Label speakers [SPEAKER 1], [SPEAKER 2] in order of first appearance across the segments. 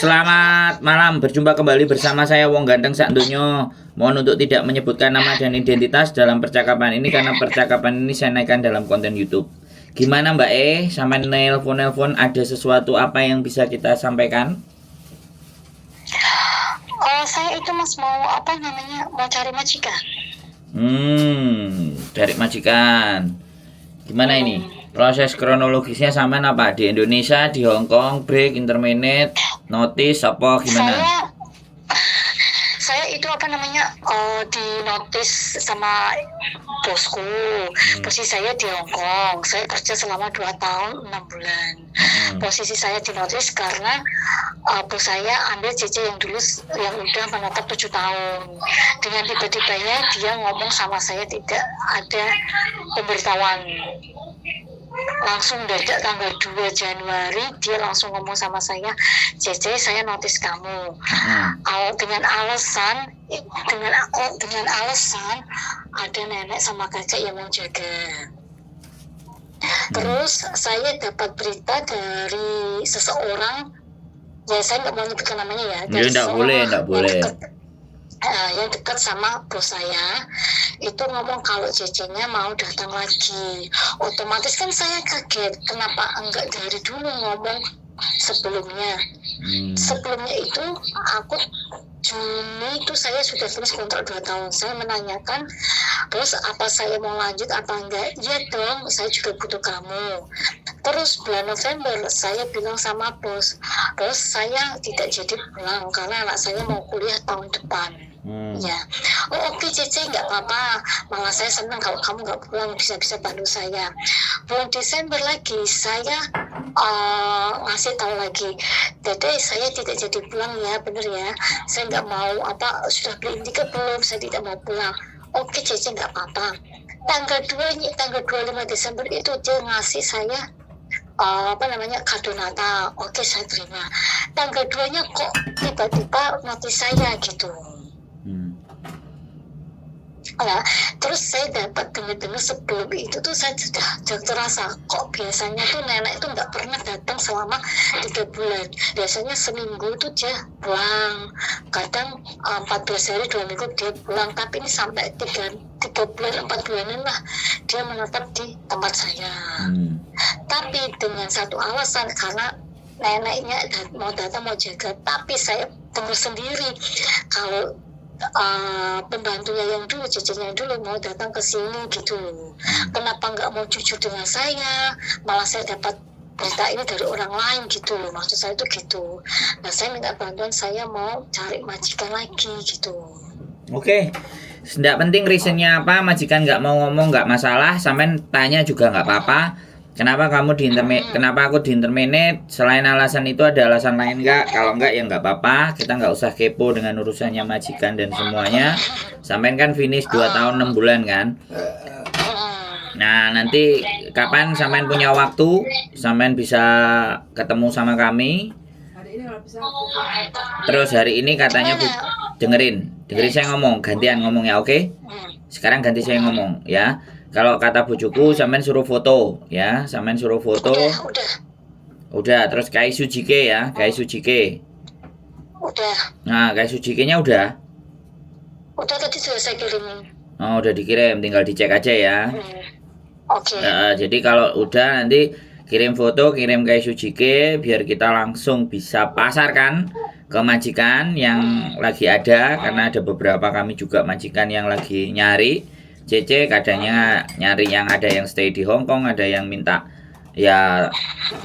[SPEAKER 1] Selamat malam, berjumpa kembali bersama saya Wong Ganteng Sakdonyo. Mohon untuk tidak menyebutkan nama dan identitas dalam percakapan ini karena percakapan ini saya naikkan dalam konten YouTube. Gimana Mbak sampai nelpon ada sesuatu apa yang bisa kita sampaikan?
[SPEAKER 2] Saya itu Mas mau mau cari majikan.
[SPEAKER 1] Cari majikan. Gimana ini? Proses kronologisnya sampean apa? Di Indonesia, di Hong Kong, break, intermediate, notice apa gimana?
[SPEAKER 2] Saya itu di notice sama bosku. Posisi saya di Hong Kong. Saya kerja selama 2 tahun 6 bulan. Posisi saya di notice karena bos saya ambil CC yang udah menetap 7 tahun. Dengan tiba-tibanya dia ngomong sama saya tidak ada pemberitahuan. Langsung dadak tanggal 2 Januari dia langsung ngomong sama saya, CC saya notice kamu. Dengan alasan ada nenek sama kakek yang mau jaga. Terus saya dapat berita dari seseorang, ya saya nggak mau nyebutkan namanya ya.
[SPEAKER 1] Nggak boleh.
[SPEAKER 2] Yang dekat sama bos saya itu ngomong kalau CC-nya mau datang lagi. Otomatis kan saya kaget, kenapa enggak dari dulu ngomong sebelumnya. Sebelumnya itu aku Juni itu saya sudah tulis kontrak 2 tahun. Saya menanyakan, bos apa saya mau lanjut apa enggak? Iya dong, saya juga butuh kamu. Terus bulan November saya bilang sama bos saya tidak jadi pulang karena anak saya mau kuliah tahun depan. Ya, oke CC nggak apa-apa, malah saya senang kalau kamu nggak pulang, bisa bantu saya. Bulan Desember lagi saya ngasih tahu lagi, Dede saya tidak jadi pulang ya, bener ya, saya nggak mau sudah beli tiket belum, saya tidak mau pulang. Oke CC nggak apa-apa. Tanggal 25 Desember itu dia ngasih saya kado Natal. Oke saya terima. Tanggal 2-nya kok tiba-tiba notis saya gitu. Nah, terus saya dapat dengar sebelum itu tuh saya sudah terasa kok biasanya tuh nenek itu nggak pernah datang selama 3 bulan. Biasanya seminggu tuh dia pulang, kadang 14 hari 2 minggu dia pulang, tapi ini sampai 3 bulan 4 bulanan lah dia menetap di tempat saya. Tapi dengan satu alasan, karena neneknya mau datang mau jaga, tapi saya dengar sendiri kalau pembantunya yang dulu, cicinya yang dulu mau datang ke sini gitu. Kenapa nggak mau jujur dengan saya? Malah saya dapat berita ini dari orang lain gitu loh. Maksud saya itu gitu. Nah saya minta bantuan, saya mau cari majikan lagi gitu.
[SPEAKER 1] Oke. Tidak penting reasonnya apa, majikan nggak mau ngomong nggak masalah, sampean tanya juga nggak apa-apa. Kenapa kamu kenapa aku di intermediate? Selain alasan itu ada alasan lain nggak? Kalau nggak ya nggak apa-apa. Kita nggak usah kepo dengan urusannya majikan dan semuanya. Sampean kan finish 2 tahun 6 bulan kan? Nah nanti kapan sampean punya waktu, sampean bisa ketemu sama kami. Terus hari ini katanya dengerin saya ngomong, gantian ngomong ya, oke? Sekarang ganti saya ngomong ya. Kalau kata bujuku, sampean suruh foto ya, sampean suruh foto. Udah, terus Kai Sujike ya, Kai Sujike.
[SPEAKER 2] Udah.
[SPEAKER 1] Nah, Kai Sujike-nya udah.
[SPEAKER 2] Udah, tadi sudah saya kirimin.
[SPEAKER 1] Oh, udah dikirim, tinggal dicek aja ya.
[SPEAKER 2] Oke.
[SPEAKER 1] Jadi kalau udah nanti kirim foto, kirim Kai Sujike biar kita langsung bisa pasarkan ke majikan yang lagi ada, karena ada beberapa kami juga majikan yang lagi nyari CC, kadangnya nyari yang ada yang stay di Hong Kong, ada yang minta ya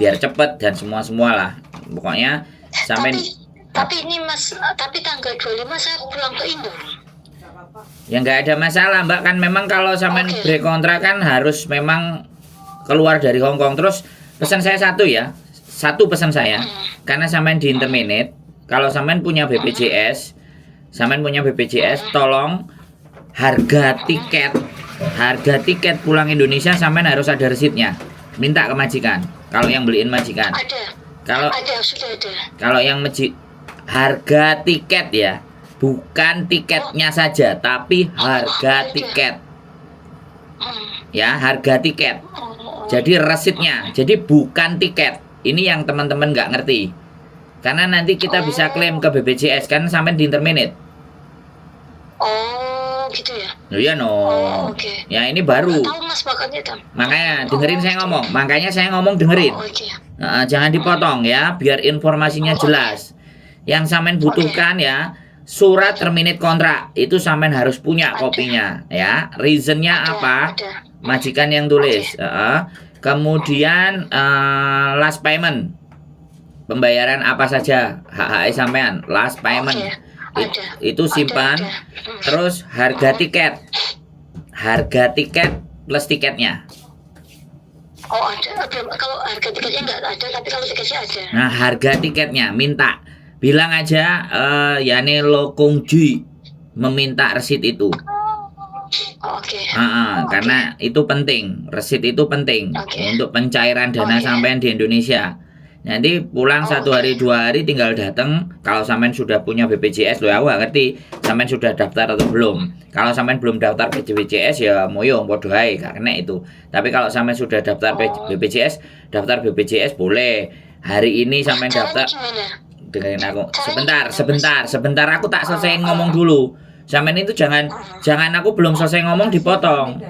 [SPEAKER 1] biar cepet dan semua lah. Pokoknya sampai
[SPEAKER 2] tapi ini Mas, tapi tanggal 25 saya pulang ke Indo.
[SPEAKER 1] Ya nggak ada masalah Mbak, kan memang kalau sampai break kontrak kan harus memang keluar dari Hong Kong. Terus pesan saya satu pesan saya, karena sampai di intermediate, kalau sampai punya BPJS, tolong harga tiket pulang Indonesia sampean harus ada resitnya. Minta ke majikan. Kalau yang beliin majikan.
[SPEAKER 2] Sudah ada.
[SPEAKER 1] Kalau yang harga tiket ya, bukan tiketnya saja, tapi harga tiket. Ya, harga tiket. Jadi resitnya. Jadi bukan tiket. Ini yang teman-teman nggak ngerti. Karena nanti kita bisa klaim ke BPJS kan sampai di interminate.
[SPEAKER 2] Oh, gitu ya.
[SPEAKER 1] Oh iya no.
[SPEAKER 2] Oh, oke.
[SPEAKER 1] Ya ini baru.
[SPEAKER 2] Tahu Mas makanya Tam.
[SPEAKER 1] Makanya dengerin saya ngomong. Makanya saya ngomong dengerin.
[SPEAKER 2] Oh, oke.
[SPEAKER 1] Jangan dipotong ya, biar informasinya jelas. Yang sampean butuhkan ya, surat terminate kontrak itu sampean harus punya kopinya ya. Reasonnya apa?
[SPEAKER 2] Ada.
[SPEAKER 1] Majikan yang tulis. Kemudian last payment, pembayaran apa saja hak sampean, last payment.
[SPEAKER 2] Ada.
[SPEAKER 1] Itu simpan. Terus harga tiket plus tiketnya.
[SPEAKER 2] Oh ada. Kalau harga tiketnya nggak ada, tapi kalau tiketnya ada.
[SPEAKER 1] Nah harga tiketnya minta, bilang aja Yani Lokongji meminta resit itu.
[SPEAKER 2] Oh, oke.
[SPEAKER 1] Karena itu penting, resit itu penting untuk pencairan dana sampean di Indonesia. Nanti pulang 1 hari 2 hari tinggal datang. Kalau sampean sudah punya BPJS loh, aku gak ngerti sampean sudah daftar atau belum. Kalau sampean belum daftar BPJS ya moyong podo ae karena itu. Tapi kalau sampean sudah daftar BPJS, daftar BPJS boleh. Hari ini sampean daftar. Dengerin aku. Sebentar aku tak selesai ngomong dulu. Sampean itu jangan aku belum selesai ngomong dipotong.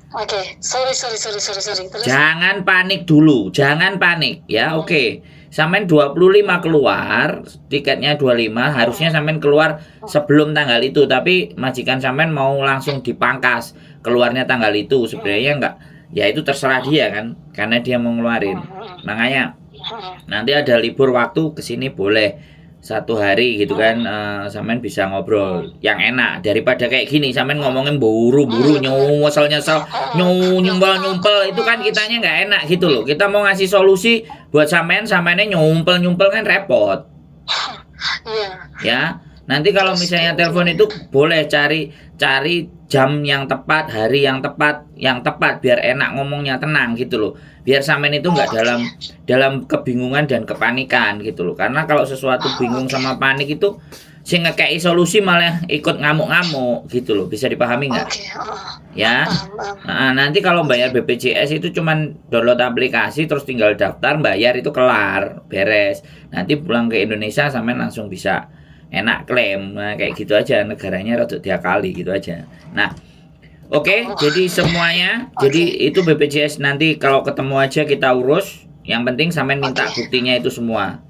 [SPEAKER 2] Oke, sorry. Terus?
[SPEAKER 1] Jangan panik dulu, jangan panik ya. Oke. Sampean 25 keluar, tiketnya 25, harusnya sampean keluar sebelum tanggal itu, tapi majikan sampean mau langsung dipangkas keluarnya tanggal itu. Sebenarnya enggak. Ya itu terserah dia kan, karena dia mau ngeluarin. Makanya nanti ada libur waktu kesini boleh 1 hari gitu kan, sampean bisa ngobrol yang enak daripada kayak gini sampean ngomongin buru-buru nyesel nyumpel itu kan kitanya nggak enak gitu loh. Kita mau ngasih solusi buat sampeannya nyumpel kan repot. Ya nanti kalau misalnya telepon itu boleh cari jam yang tepat, hari yang tepat biar enak ngomongnya, tenang gitu loh. Biar sampean itu nggak dalam kebingungan dan kepanikan gitu loh. Karena kalau sesuatu bingung sama panik itu sing ngekei solusi malah ikut ngamuk-ngamuk gitu loh. Bisa dipahami nggak? Ya. Nanti kalau bayar BPJS itu cuman download aplikasi terus tinggal daftar, bayar itu kelar, beres. Nanti pulang ke Indonesia sampean langsung bisa enak klaim. Nah, kayak gitu aja, negaranya rada diakali gitu aja. Nah, oke, jadi semuanya, jadi itu BPJS nanti kalau ketemu aja kita urus. Yang penting sampean minta buktinya itu semua.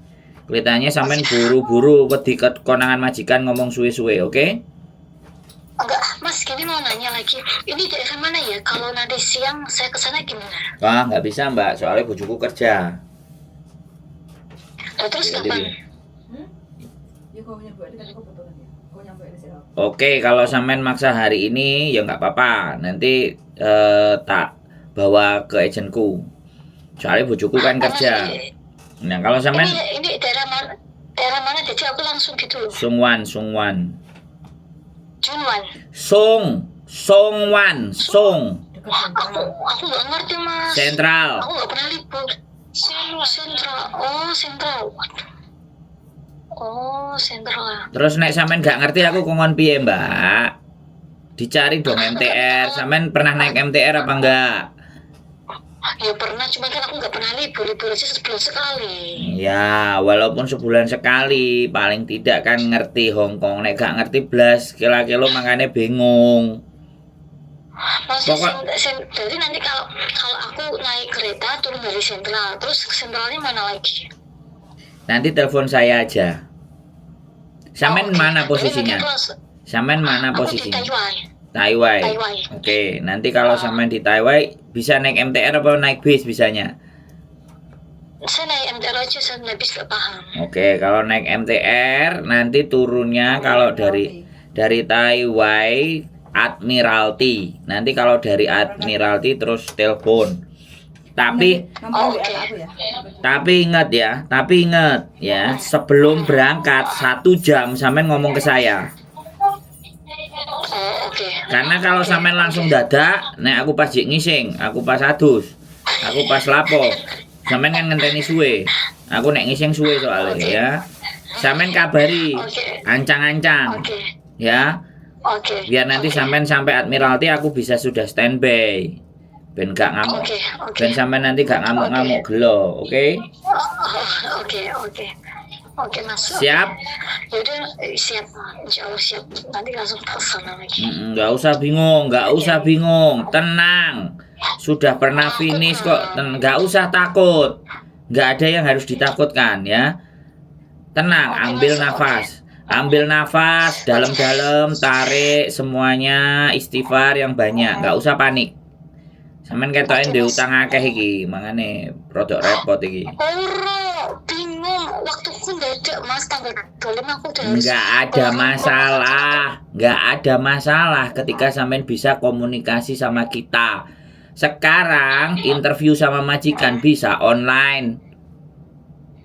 [SPEAKER 1] Kelihatannya sampean buru-buru wedi konangan majikan ngomong suwe-suwe, oke?
[SPEAKER 2] Enggak, Mas, gini mau nanya lagi. Ini daerah mana ya? Kalau nanti siang saya kesana gimana?
[SPEAKER 1] Wah, nggak bisa Mbak, soalnya bojoku kerja.
[SPEAKER 2] Terus kapan?
[SPEAKER 1] Oke, kalau sampean maksa hari ini ya nggak apa-apa. Nanti tak bawa ke agenku. Soalnya bojoku kan kerja. Nah, kalau sampean
[SPEAKER 2] ini daerah mana? Daerah mana? Jadi aku langsung gitu.
[SPEAKER 1] Sungwan.
[SPEAKER 2] Junwan.
[SPEAKER 1] Songwan.
[SPEAKER 2] Aku nggak ngerti, Mas.
[SPEAKER 1] Sentral.
[SPEAKER 2] Aku nggak pernah libur. Sentral. Oh, sentral. Oh, sentral.
[SPEAKER 1] Terus nek sampean nggak ngerti aku kongon piye, Mbak? Dicari dong MTR. Sampean pernah naik MTR apa enggak?
[SPEAKER 2] Ya pernah, cuma kan aku nggak pernah libur aja sebulan sekali.
[SPEAKER 1] Ya, walaupun sebulan sekali, paling tidak kan ngerti Hongkong. Nek gak ngerti blas, kilo makanya bingung.
[SPEAKER 2] Jadi nanti kalau aku naik kereta turun dari sentral, terus sentralnya mana lagi?
[SPEAKER 1] Nanti telepon saya aja. Sampean mana posisinya? Sampean mana posisinya? Taiwan. Oke, nanti kalau sampean di Taiwan bisa naik MTR apa naik bis bisanya?
[SPEAKER 2] Saya naik MTR aja, saya naik bis gak paham.
[SPEAKER 1] Oke, kalau naik MTR nanti turunnya kalau dari Taiwan Admiralty. Nanti kalau dari Admiralty terus telepon. Tapi ingat ya, sebelum berangkat 1 jam sampean ngomong ke saya. Karena kalau sampean langsung dadak, nek aku pas ngising, aku pas adus, aku pas lapo, sampean kan ngenteni suwe. Aku nek ngising suwe soalnya ya. Sampean kabari, ancang-ancang. Ya. Biar nanti sampean sampai Admiralty aku bisa sudah standby. Ben gak ngamuk. Ben sampean nanti gak ngamuk-ngamuk gelo, oke?
[SPEAKER 2] Oke. Oke Mas.
[SPEAKER 1] Siap?
[SPEAKER 2] Yaudah, siap. Insya Allah siap. Nanti langsung telepon lagi.
[SPEAKER 1] Nggak usah bingung, nggak usah bingung, tenang. Sudah pernah finish kok, nggak usah takut. Nggak ada yang harus ditakutkan ya. Tenang,
[SPEAKER 2] Oke,
[SPEAKER 1] ambil
[SPEAKER 2] Mas.
[SPEAKER 1] nafas. Ambil nafas dalam-dalam, tarik semuanya, istighfar yang banyak, nggak usah panik. Sampeyan ketoken
[SPEAKER 2] Oke,
[SPEAKER 1] ndek
[SPEAKER 2] Mas.
[SPEAKER 1] utang akeh iki, mangane rodok repot iki.
[SPEAKER 2] Ora, bingung. Waktuku dadak Mas, tanggal 25 aku udah harus
[SPEAKER 1] Nggak ada masalah, nggak ada masalah ketika sampean bisa komunikasi sama kita. Sekarang interview sama majikan bisa online.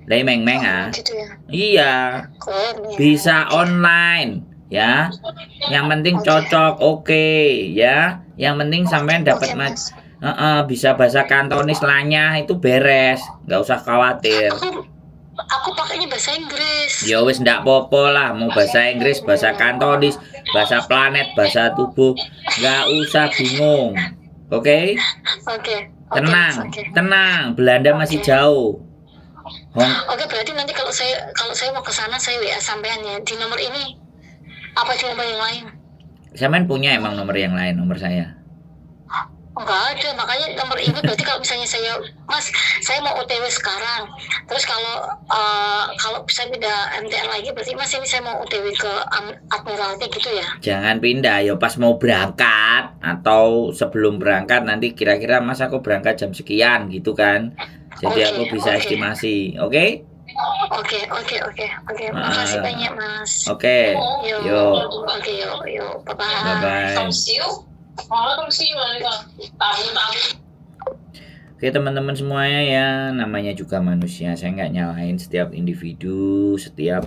[SPEAKER 1] Meng ah.
[SPEAKER 2] gitu ya.
[SPEAKER 1] Iya,
[SPEAKER 2] Keren ya.
[SPEAKER 1] bisa online ya. Yang penting cocok, oke ya. Yang penting sampean dapat
[SPEAKER 2] Oke, Mas.
[SPEAKER 1] bisa bahasa Kantonis lanyah itu beres, nggak usah khawatir.
[SPEAKER 2] Aku pakainya bahasa Inggris.
[SPEAKER 1] Ya wis ndak popo lah, mau bahasa Inggris, bahasa Kantonis, bahasa planet, bahasa tubuh, nggak usah bingung. Oke?
[SPEAKER 2] Oke.
[SPEAKER 1] Tenang,
[SPEAKER 2] Mas, oke.
[SPEAKER 1] tenang. Belanda masih jauh.
[SPEAKER 2] Oke, berarti nanti kalau saya mau ke sana saya WA sampean ya di nomor ini apa di nomor yang lain?
[SPEAKER 1] Sampean punya emang nomor yang lain, nomor saya?
[SPEAKER 2] Enggak ada, makanya nomor ini berarti kalau misalnya saya mau OTW sekarang, terus kalau saya pindah MTR lagi berarti Mas ini saya mau OTW ke Admiralty gitu ya?
[SPEAKER 1] Jangan pindah, ya pas mau berangkat atau sebelum berangkat nanti kira-kira Mas aku berangkat jam sekian gitu kan. Jadi aku bisa estimasi, oke?
[SPEAKER 2] Oke. Makasih banyak Mas.
[SPEAKER 1] Oke. Yo.
[SPEAKER 2] Oke, yuk. Bye-bye.
[SPEAKER 1] Bye-bye. Oke teman-teman semuanya ya, namanya juga manusia. Saya nggak nyalain setiap individu, setiap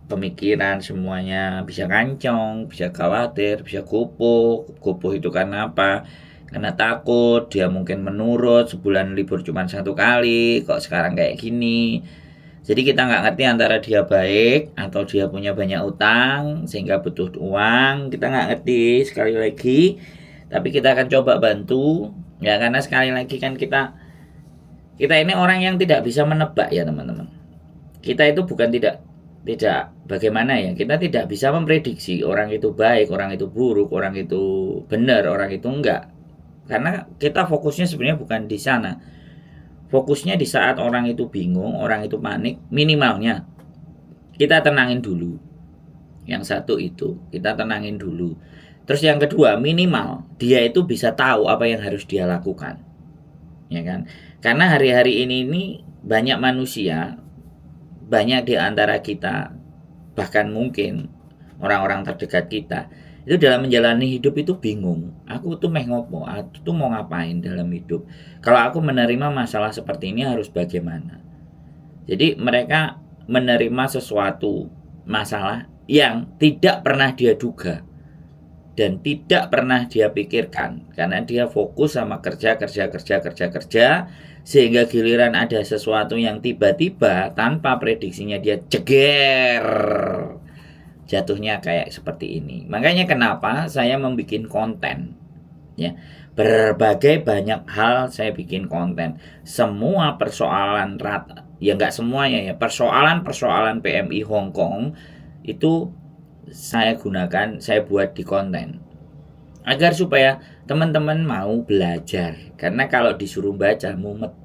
[SPEAKER 1] pemikiran semuanya bisa kancong, bisa khawatir, bisa kupuh. Kupuh itu karena apa? Karena takut, dia mungkin menurut, sebulan libur cuma 1 kali, kok sekarang kayak gini. Jadi kita nggak ngerti antara dia baik atau dia punya banyak utang sehingga butuh uang. Kita nggak ngerti sekali lagi. Tapi kita akan coba bantu ya, karena sekali lagi kan kita ini orang yang tidak bisa menebak ya teman-teman. Kita itu bukan tidak bagaimana ya, kita tidak bisa memprediksi orang itu baik, orang itu buruk, orang itu benar, orang itu enggak. Karena kita fokusnya sebenarnya bukan di sana. Fokusnya di saat orang itu bingung, orang itu panik, minimalnya kita tenangin dulu. Yang satu itu, kita tenangin dulu. Terus yang kedua, minimal dia itu bisa tahu apa yang harus dia lakukan. Ya kan? Karena hari-hari ini banyak manusia, banyak di antara kita, bahkan mungkin orang-orang terdekat kita, itu dalam menjalani hidup itu bingung. Aku tuh ngopo, aku tuh mau ngapain dalam hidup. Kalau aku menerima masalah seperti ini harus bagaimana. Jadi mereka menerima sesuatu masalah yang tidak pernah dia duga dan tidak pernah dia pikirkan, karena dia fokus sama kerja sehingga giliran ada sesuatu yang tiba-tiba tanpa prediksinya dia jeger, jatuhnya kayak seperti ini. Makanya kenapa saya membuat konten ya, berbagai banyak hal saya bikin konten. Semua persoalan ya nggak semuanya ya, persoalan PMI Hong Kong itu saya buat di konten agar supaya teman-teman mau belajar. Karena kalau disuruh baca mumet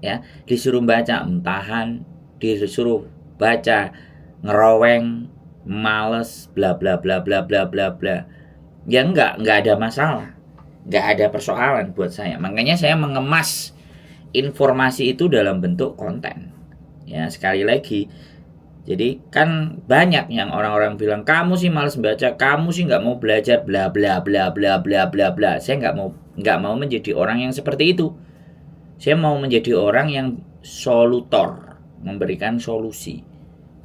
[SPEAKER 1] ya, disuruh baca entahan, disuruh baca ngeroweng, males, bla bla bla bla bla bla bla, ya nggak ada masalah, nggak ada persoalan buat saya. Makanya saya mengemas informasi itu dalam bentuk konten ya. Sekali lagi, jadi kan banyak yang orang-orang bilang kamu sih malas baca, kamu sih nggak mau belajar, bla bla bla bla bla bla bla. Saya nggak mau menjadi orang yang seperti itu. Saya mau menjadi orang yang solutor, memberikan solusi.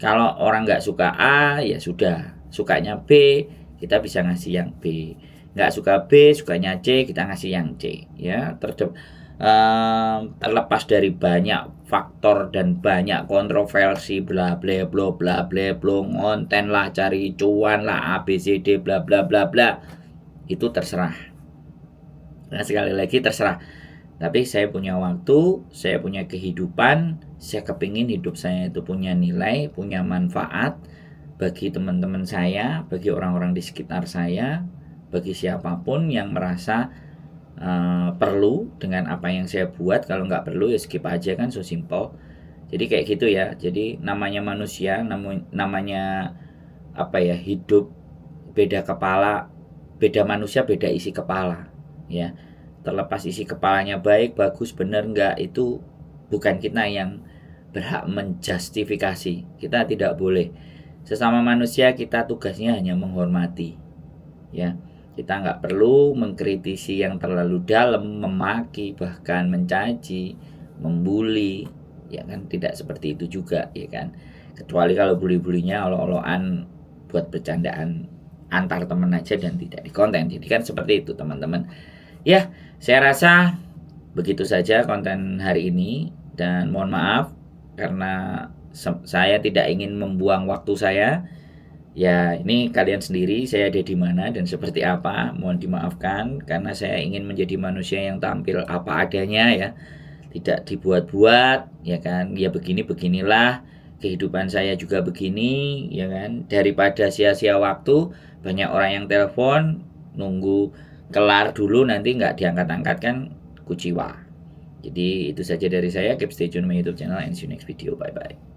[SPEAKER 1] Kalau orang nggak suka A, ya sudah, sukanya B, kita bisa ngasih yang B. Nggak suka B, sukanya C, kita ngasih yang C. Ya, terlepas dari banyak faktor dan banyak kontroversi, bla bla bla bla bla bla, konten lah, cari cuan lah, ABCD bla bla bla bla, itu terserah. Nah sekali lagi terserah. Tapi saya punya waktu, saya punya kehidupan, saya kepingin hidup saya itu punya nilai, punya manfaat bagi teman-teman saya, bagi orang-orang di sekitar saya, bagi siapapun yang merasa perlu dengan apa yang saya buat. Kalau nggak perlu ya skip aja, kan, so simple. Jadi kayak gitu ya. Jadi namanya manusia, namanya apa ya, hidup beda kepala, beda manusia beda isi kepala ya. Terlepas isi kepalanya baik, bagus, benar enggak, itu bukan kita yang berhak menjustifikasi. Kita tidak boleh. Sesama manusia kita tugasnya hanya menghormati ya. Kita nggak perlu mengkritisi yang terlalu dalam, memaki, bahkan mencaci, membuli, ya kan, tidak seperti itu juga ya kan. Kecuali kalau bully-bulinya olo-oloan buat bercandaan antar teman aja dan tidak di konten. Jadi kan seperti itu teman-teman. Ya, saya rasa begitu saja konten hari ini, dan mohon maaf karena saya tidak ingin membuang waktu saya. Ya, ini kalian sendiri saya ada di mana dan seperti apa. Mohon dimaafkan karena saya ingin menjadi manusia yang tampil apa adanya ya. Tidak dibuat-buat ya kan. Ya beginilah kehidupan saya juga begini ya kan. Daripada sia-sia waktu, banyak orang yang telepon nunggu kelar dulu nanti nggak diangkat-angkat, kan kuciwa. Jadi itu saja dari saya. Keep stay tune my YouTube channel and see you next video. Bye bye.